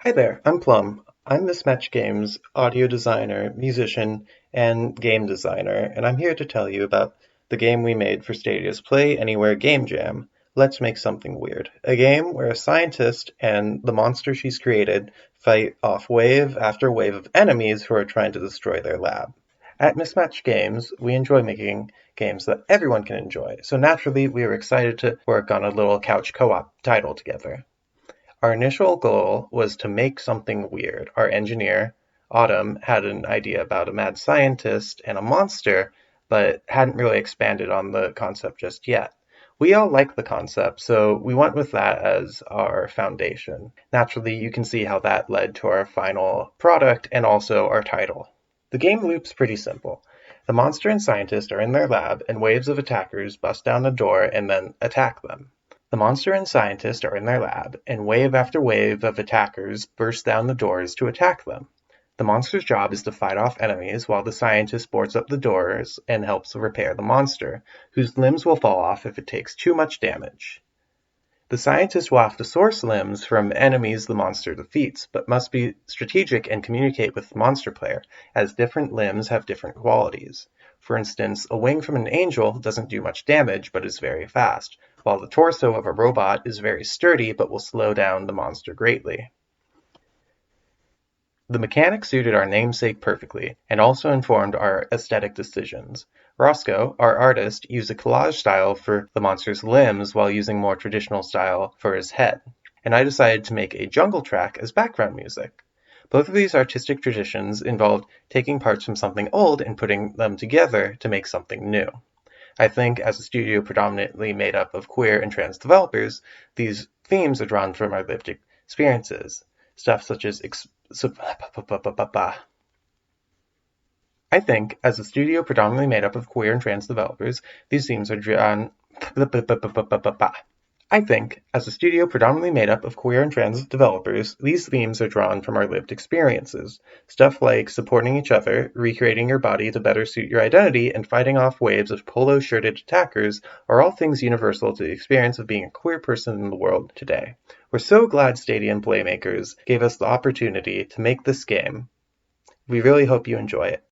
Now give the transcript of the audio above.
Hi there, I'm Plum. I'm Mismatched Games audio designer, musician, and game designer, and I'm here to tell you about the game we made for Stadia's Play Anywhere Game Jam. Let's Make Something Weird. A game where a scientist and the monster she's created fight off wave after wave of enemies who are trying to destroy their lab. At Mismatched Games, we enjoy making games that everyone can enjoy, so naturally we were excited to work on a little couch co-op title together. Our initial goal was to make something weird. Our engineer, Autumn, had an idea about a mad scientist and a monster, but hadn't really expanded on the concept just yet. We all like the concept, so we went with that as our foundation. Naturally, you can see how that led to our final product and also our title. The game loop's pretty simple. The monster and scientist are in their lab, and waves of attackers bust down the door and then attack them. The monster and scientist are in their lab, and wave after wave of attackers burst down the doors to attack them. The monster's job is to fight off enemies while the scientist boards up the doors and helps repair the monster, whose limbs will fall off if it takes too much damage. The scientist will have to source limbs from enemies the monster defeats, but must be strategic and communicate with the monster player, as different limbs have different qualities. For instance, a wing from an angel doesn't do much damage but is very fast, while the torso of a robot is very sturdy but will slow down the monster greatly. The mechanics suited our namesake perfectly, and also informed our aesthetic decisions. Roscoe, our artist, used a collage style for the monster's limbs while using more traditional style for his head, and I decided to make a jungle track as background music. Both of these artistic traditions involved taking parts from something old and putting them together to make something new. I think, as a studio predominantly made up of queer and trans developers, these themes are drawn from our lived experiences. Stuff such as I think, as a studio predominantly made up of queer and trans developers, these themes are drawn. I think, as a studio predominantly made up of queer and trans developers, these themes are drawn from our lived experiences. Stuff like supporting each other, recreating your body to better suit your identity, and fighting off waves of polo-shirted attackers are all things universal to the experience of being a queer person in the world today. We're so glad Stadia Makers gave us the opportunity to make this game. We really hope you enjoy it.